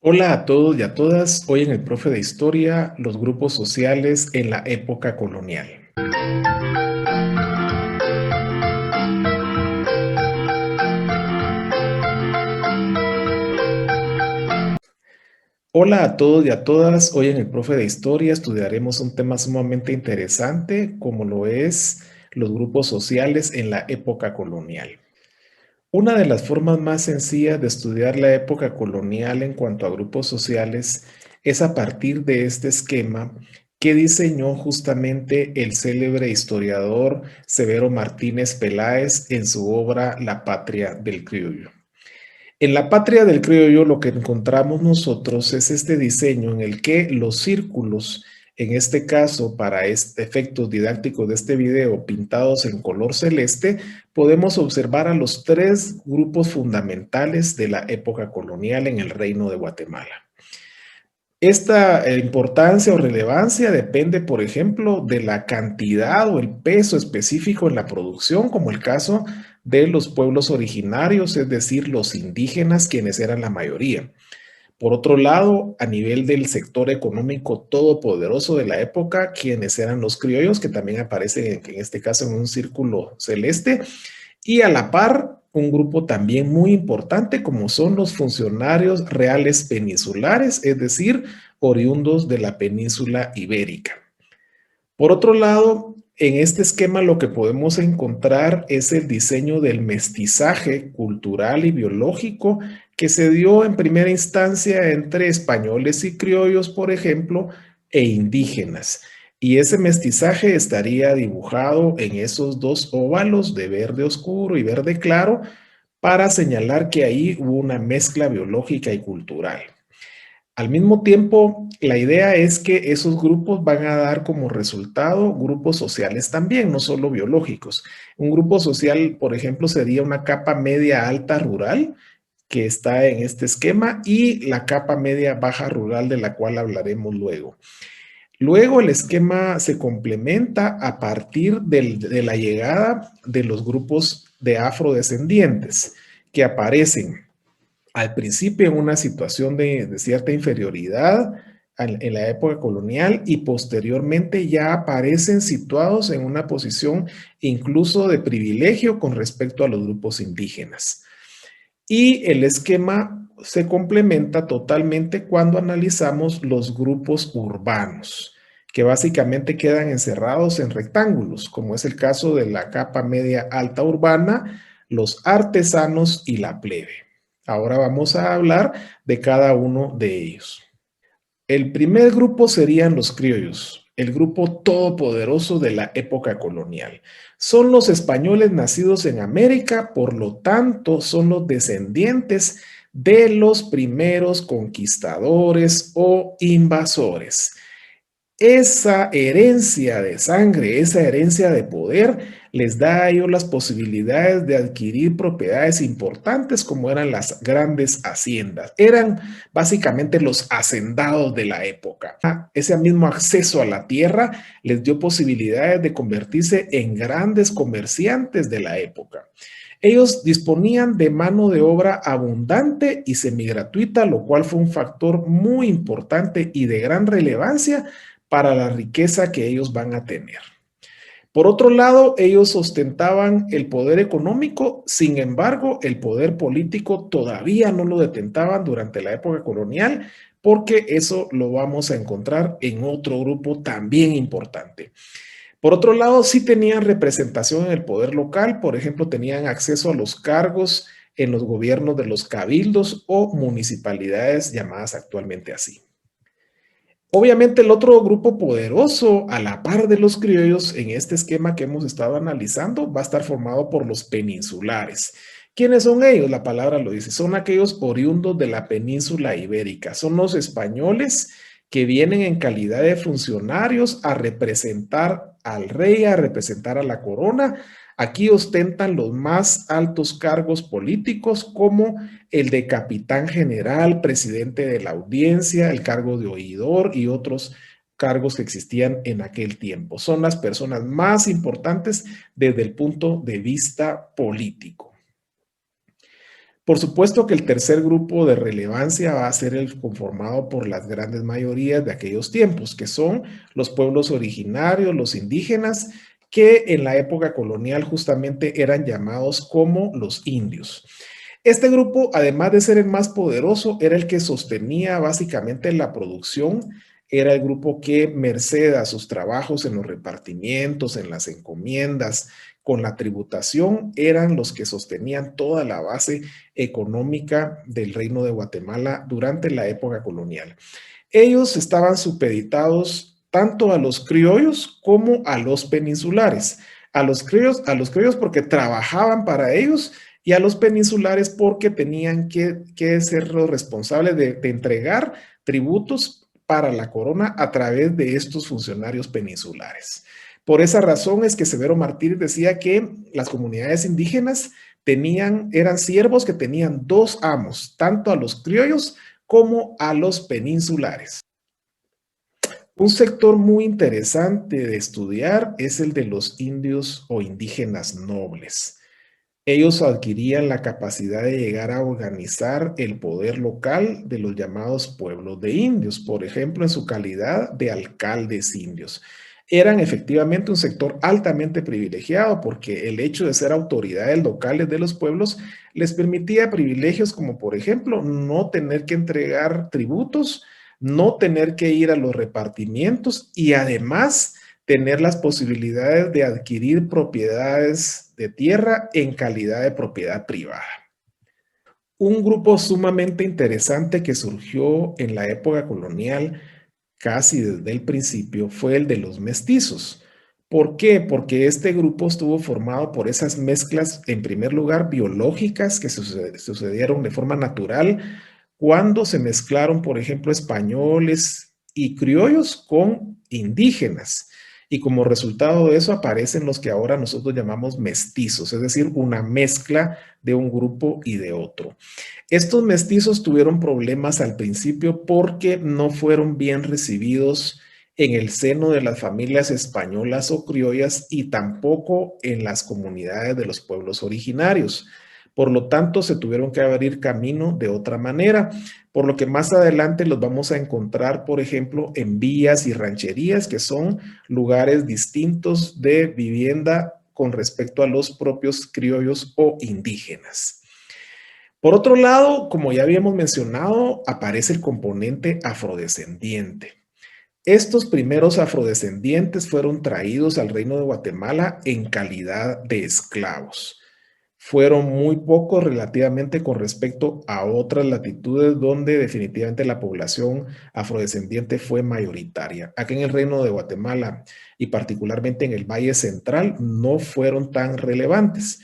Hola a todos y a todas. Hoy en el Profe de Historia, los grupos sociales en la época colonial. Hola a todos y a todas. Hoy en el Profe de Historia estudiaremos un tema sumamente interesante como lo es los grupos sociales en la época colonial. Una de las formas más sencillas de estudiar la época colonial en cuanto a grupos sociales es a partir de este esquema que diseñó justamente el célebre historiador Severo Martínez Peláez en su obra La Patria del Criollo. En La Patria del Criollo lo que encontramos nosotros es este diseño en el que los círculos, en este caso para efectos didácticos de este video pintados en color celeste, podemos observar a los tres grupos fundamentales de la época colonial en el Reino de Guatemala. Esta importancia o relevancia depende, por ejemplo, de la cantidad o el peso específico en la producción, como el caso de los pueblos originarios, es decir, los indígenas, quienes eran la mayoría. Por otro lado, a nivel del sector económico todopoderoso de la época, quienes eran los criollos, que también aparecen en este caso en un círculo celeste, y a la par, un grupo también muy importante como son los funcionarios reales peninsulares, es decir, oriundos de la península ibérica. Por otro lado, en este esquema lo que podemos encontrar es el diseño del mestizaje cultural y biológico que se dio en primera instancia entre españoles y criollos, por ejemplo, e indígenas. Y ese mestizaje estaría dibujado en esos dos óvalos de verde oscuro y verde claro para señalar que ahí hubo una mezcla biológica y cultural. Al mismo tiempo, la idea es que esos grupos van a dar como resultado grupos sociales también, no solo biológicos. Un grupo social, por ejemplo, sería una capa media alta rural que está en este esquema y la capa media baja rural de la cual hablaremos luego. Luego el esquema se complementa a partir de la llegada de los grupos de afrodescendientes que aparecen al principio en una situación de cierta inferioridad en la época colonial y posteriormente ya aparecen situados en una posición incluso de privilegio con respecto a los grupos indígenas. Y el esquema se complementa totalmente cuando analizamos los grupos urbanos, que básicamente quedan encerrados en rectángulos, como es el caso de la capa media alta urbana, los artesanos y la plebe. Ahora vamos a hablar de cada uno de ellos. El primer grupo serían los criollos, el grupo todopoderoso de la época colonial. Son los españoles nacidos en América, por lo tanto, son los descendientes de los primeros conquistadores o invasores. Esa herencia de sangre, esa herencia de poder, les da a ellos las posibilidades de adquirir propiedades importantes como eran las grandes haciendas. Eran básicamente los hacendados de la época. Ese mismo acceso a la tierra les dio posibilidades de convertirse en grandes comerciantes de la época. Ellos disponían de mano de obra abundante y semigratuita, lo cual fue un factor muy importante y de gran relevancia para la riqueza que ellos van a tener. Por otro lado, ellos ostentaban el poder económico, sin embargo, el poder político todavía no lo detentaban durante la época colonial, porque eso lo vamos a encontrar en otro grupo también importante. Por otro lado, sí tenían representación en el poder local, por ejemplo, tenían acceso a los cargos en los gobiernos de los cabildos o municipalidades llamadas actualmente así. Obviamente el otro grupo poderoso a la par de los criollos en este esquema que hemos estado analizando va a estar formado por los peninsulares. ¿Quiénes son ellos? La palabra lo dice, son aquellos oriundos de la península ibérica, son los españoles que vienen en calidad de funcionarios a representar al rey, a representar a la corona. Aquí ostentan los más altos cargos políticos como el de capitán general, presidente de la audiencia, el cargo de oidor y otros cargos que existían en aquel tiempo. Son las personas más importantes desde el punto de vista político. Por supuesto que el tercer grupo de relevancia va a ser el conformado por las grandes mayorías de aquellos tiempos, que son los pueblos originarios, los indígenas, que en la época colonial justamente eran llamados como los indios. Este grupo, además de ser el más poderoso, era el que sostenía básicamente la producción. Era el grupo que, merced a sus trabajos en los repartimientos, en las encomiendas, con la tributación, eran los que sostenían toda la base económica del Reino de Guatemala durante la época colonial. Ellos estaban supeditados tanto a los criollos como a los peninsulares. A los criollos porque trabajaban para ellos y a los peninsulares porque tenían que ser los responsables de entregar tributos para la corona a través de estos funcionarios peninsulares. Por esa razón es que Severo Martínez decía que las comunidades indígenas eran siervos que tenían dos amos, tanto a los criollos como a los peninsulares. Un sector muy interesante de estudiar es el de los indios o indígenas nobles. Ellos adquirían la capacidad de llegar a organizar el poder local de los llamados pueblos de indios, por ejemplo, en su calidad de alcaldes indios. Eran efectivamente un sector altamente privilegiado porque el hecho de ser autoridades locales de los pueblos les permitía privilegios como, por ejemplo, no tener que entregar tributos, no tener que ir a los repartimientos y además tener las posibilidades de adquirir propiedades de tierra en calidad de propiedad privada. Un grupo sumamente interesante que surgió en la época colonial, casi desde el principio, fue el de los mestizos. ¿Por qué? Porque este grupo estuvo formado por esas mezclas, en primer lugar, biológicas que sucedieron de forma natural cuando se mezclaron, por ejemplo, españoles y criollos con indígenas. Y como resultado de eso aparecen los que ahora nosotros llamamos mestizos, es decir, una mezcla de un grupo y de otro. Estos mestizos tuvieron problemas al principio porque no fueron bien recibidos en el seno de las familias españolas o criollas y tampoco en las comunidades de los pueblos originarios. Por lo tanto, se tuvieron que abrir camino de otra manera, por lo que más adelante los vamos a encontrar, por ejemplo, en villas y rancherías, que son lugares distintos de vivienda con respecto a los propios criollos o indígenas. Por otro lado, como ya habíamos mencionado, aparece el componente afrodescendiente. Estos primeros afrodescendientes fueron traídos al Reino de Guatemala en calidad de esclavos. Fueron muy pocos relativamente con respecto a otras latitudes donde definitivamente la población afrodescendiente fue mayoritaria. Aquí en el Reino de Guatemala y particularmente en el Valle Central no fueron tan relevantes.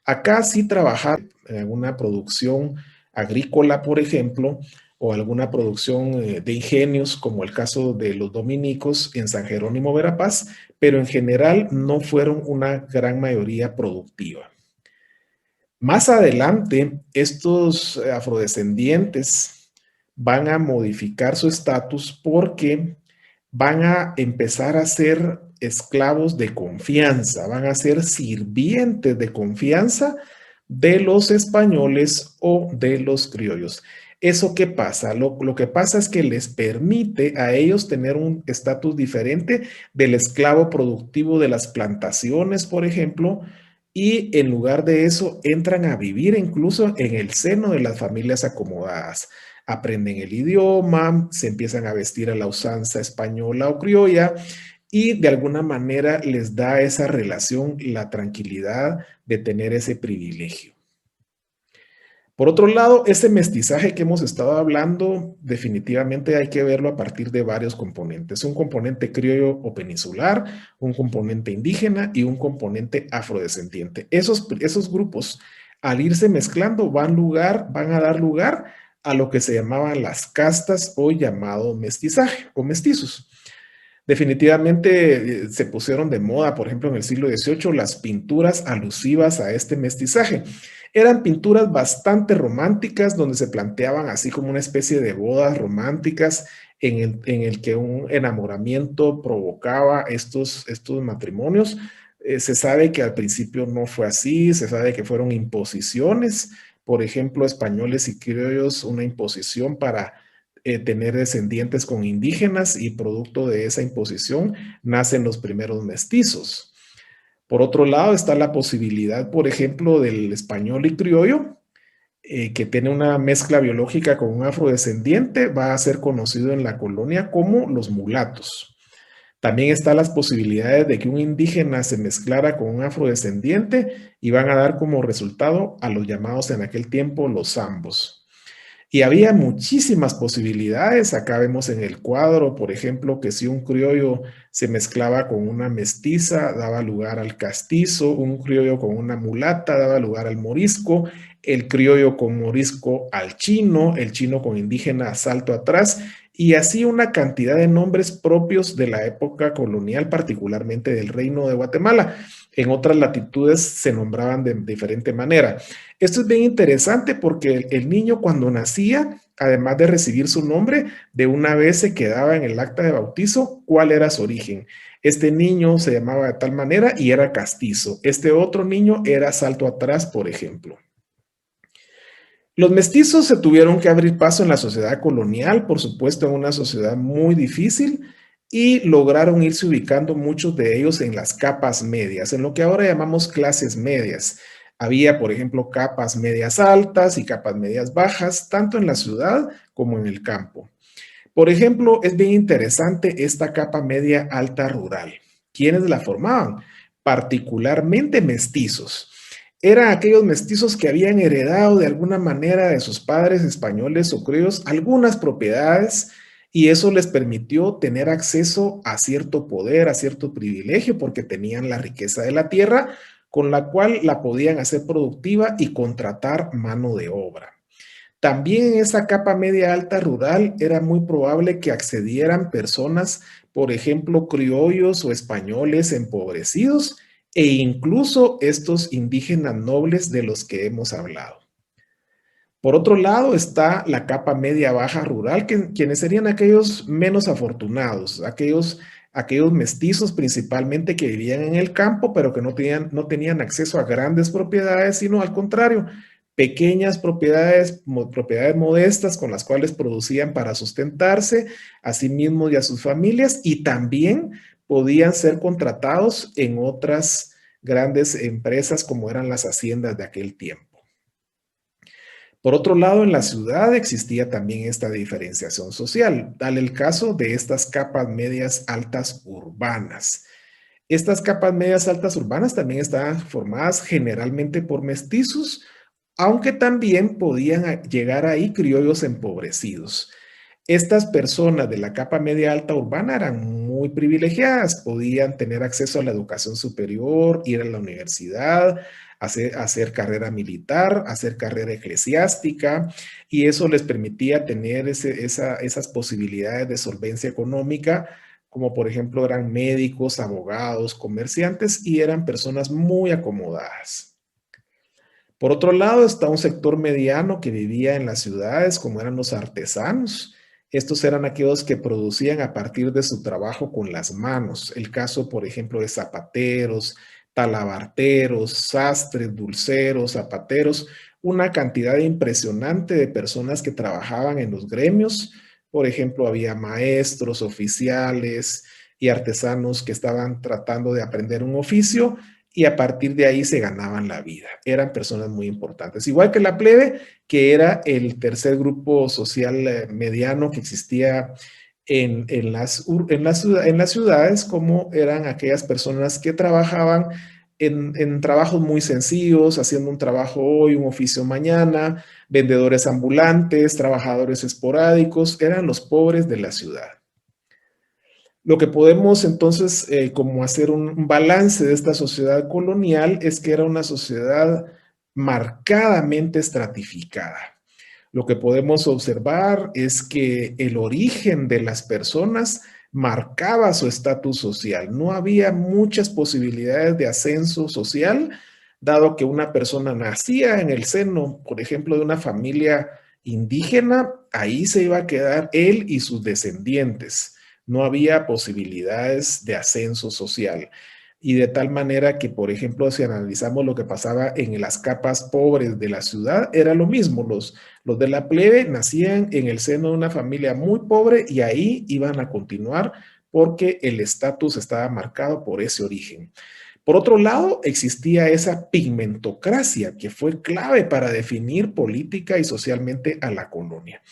Acá sí trabajaron en alguna producción agrícola, por ejemplo, o alguna producción de ingenios, como el caso de los dominicos en San Jerónimo, Verapaz, pero en general no fueron una gran mayoría productiva. Más adelante, estos afrodescendientes van a modificar su estatus porque van a empezar a ser esclavos de confianza, van a ser sirvientes de confianza de los españoles o de los criollos. ¿Eso qué pasa? Lo que pasa es que les permite a ellos tener un estatus diferente del esclavo productivo de las plantaciones, por ejemplo, y en lugar de eso entran a vivir incluso en el seno de las familias acomodadas. Aprenden el idioma, se empiezan a vestir a la usanza española o criolla y de alguna manera les da esa relación la tranquilidad de tener ese privilegio. Por otro lado, ese mestizaje que hemos estado hablando, definitivamente hay que verlo a partir de varios componentes. Un componente criollo o peninsular, un componente indígena y un componente afrodescendiente. Esos grupos, al irse mezclando, van a dar lugar a lo que se llamaban las castas o llamado mestizaje o mestizos. Definitivamente se pusieron de moda, por ejemplo, en el siglo XVIII, las pinturas alusivas a este mestizaje. Eran pinturas bastante románticas donde se planteaban así como una especie de bodas románticas en el que un enamoramiento provocaba estos matrimonios. Se sabe que al principio no fue así, se sabe que fueron imposiciones, por ejemplo, españoles y criollos, una imposición para tener descendientes con indígenas y producto de esa imposición nacen los primeros mestizos. Por otro lado está la posibilidad, por ejemplo, del español y criollo, que tiene una mezcla biológica con un afrodescendiente, va a ser conocido en la colonia como los mulatos. También están las posibilidades de que un indígena se mezclara con un afrodescendiente y van a dar como resultado a los llamados en aquel tiempo los zambos. Y había muchísimas posibilidades. Acá vemos en el cuadro, por ejemplo, que si un criollo se mezclaba con una mestiza, daba lugar al castizo, un criollo con una mulata daba lugar al morisco, el criollo con morisco al chino, el chino con indígena salto atrás, y así una cantidad de nombres propios de la época colonial, particularmente del Reino de Guatemala. En otras latitudes se nombraban de diferente manera. Esto es bien interesante porque el niño cuando nacía, además de recibir su nombre, de una vez se quedaba en el acta de bautizo cuál era su origen. Este niño se llamaba de tal manera y era castizo. Este otro niño era salto atrás, por ejemplo. Los mestizos se tuvieron que abrir paso en la sociedad colonial, por supuesto, en una sociedad muy difícil, y lograron irse ubicando muchos de ellos en las capas medias, en lo que ahora llamamos clases medias. Había, por ejemplo, capas medias altas y capas medias bajas, tanto en la ciudad como en el campo. Por ejemplo, es bien interesante esta capa media alta rural. ¿Quiénes la formaban? Particularmente mestizos. Eran aquellos mestizos que habían heredado de alguna manera de sus padres españoles o criollos algunas propiedades y eso les permitió tener acceso a cierto poder, a cierto privilegio, porque tenían la riqueza de la tierra con la cual la podían hacer productiva y contratar mano de obra. También en esa capa media alta rural era muy probable que accedieran personas, por ejemplo, criollos o españoles empobrecidos e incluso estos indígenas nobles de los que hemos hablado. Por otro lado está la capa media baja rural, quienes serían aquellos menos afortunados, aquellos mestizos principalmente que vivían en el campo, pero que no tenían acceso a grandes propiedades, sino al contrario, pequeñas propiedades, propiedades modestas con las cuales producían para sustentarse a sí mismos y a sus familias, y también podían ser contratados en otras grandes empresas como eran las haciendas de aquel tiempo. Por otro lado, en la ciudad existía también esta diferenciación social. Dale el caso de estas capas medias altas urbanas. Estas capas medias altas urbanas también estaban formadas generalmente por mestizos, aunque también podían llegar ahí criollos empobrecidos. Estas personas de la capa media alta urbana eran muy privilegiadas, podían tener acceso a la educación superior, ir a la universidad, hacer carrera militar, hacer carrera eclesiástica, y eso les permitía tener esas posibilidades de solvencia económica, como por ejemplo eran médicos, abogados, comerciantes, y eran personas muy acomodadas. Por otro lado, está un sector mediano que vivía en las ciudades, como eran los artesanos. Estos eran aquellos que producían a partir de su trabajo con las manos. El caso, por ejemplo, de zapateros, talabarteros, sastres, dulceros, zapateros, una cantidad impresionante de personas que trabajaban en los gremios. Por ejemplo, había maestros, oficiales y artesanos que estaban tratando de aprender un oficio y a partir de ahí se ganaban la vida. Eran personas muy importantes. Igual que la plebe, que era el tercer grupo social mediano que existía en las ciudades, como eran aquellas personas que trabajaban en trabajos muy sencillos, haciendo un trabajo hoy, un oficio mañana, vendedores ambulantes, trabajadores esporádicos, eran los pobres de la ciudad. Lo que podemos entonces como hacer un balance de esta sociedad colonial es que era una sociedad marcadamente estratificada. Lo que podemos observar es que el origen de las personas marcaba su estatus social. No había muchas posibilidades de ascenso social, dado que una persona nacía en el seno, por ejemplo, de una familia indígena, ahí se iba a quedar él y sus descendientes. No había posibilidades de ascenso social. y de tal manera que, por ejemplo, si analizamos lo que pasaba en las capas pobres de la ciudad, era lo mismo. Los de la plebe nacían en el seno de una familia muy pobre y ahí iban a continuar porque el estatus estaba marcado por ese origen. Por otro lado, existía esa pigmentocracia que fue clave para definir política y socialmente a la colonia.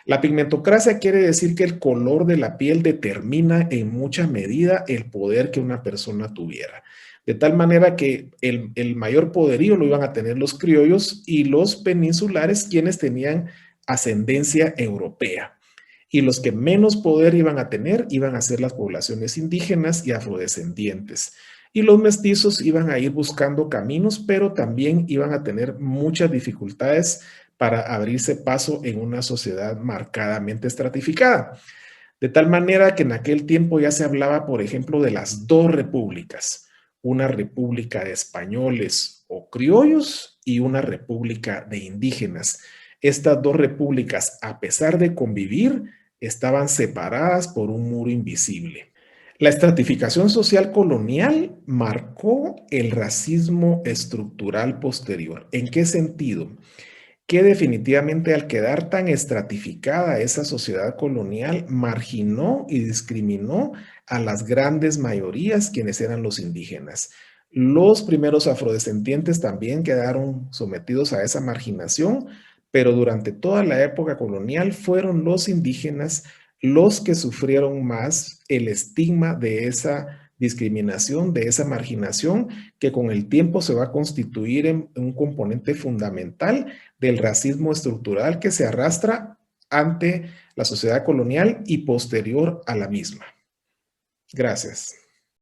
La pigmentocracia quiere decir que el color de la piel determina en mucha medida el poder que una persona tuviera. De tal manera que el mayor poderío lo iban a tener los criollos y los peninsulares, quienes tenían ascendencia europea. Y los que menos poder iban a tener iban a ser las poblaciones indígenas y afrodescendientes. Y los mestizos iban a ir buscando caminos, pero también iban a tener muchas dificultades para abrirse paso en una sociedad marcadamente estratificada. De tal manera que en aquel tiempo ya se hablaba, por ejemplo, de las dos repúblicas, una república de españoles o criollos y una república de indígenas. Estas dos repúblicas, a pesar de convivir, estaban separadas por un muro invisible. La estratificación social colonial marcó el racismo estructural posterior. ¿En qué sentido? Que definitivamente al quedar tan estratificada esa sociedad colonial, marginó y discriminó a las grandes mayorías quienes eran los indígenas. Los primeros afrodescendientes también quedaron sometidos a esa marginación, pero durante toda la época colonial fueron los indígenas los que sufrieron más el estigma de esa discriminación, de esa marginación, que con el tiempo se va a constituir en un componente fundamental del racismo estructural que se arrastra ante la sociedad colonial y posterior a la misma. Gracias.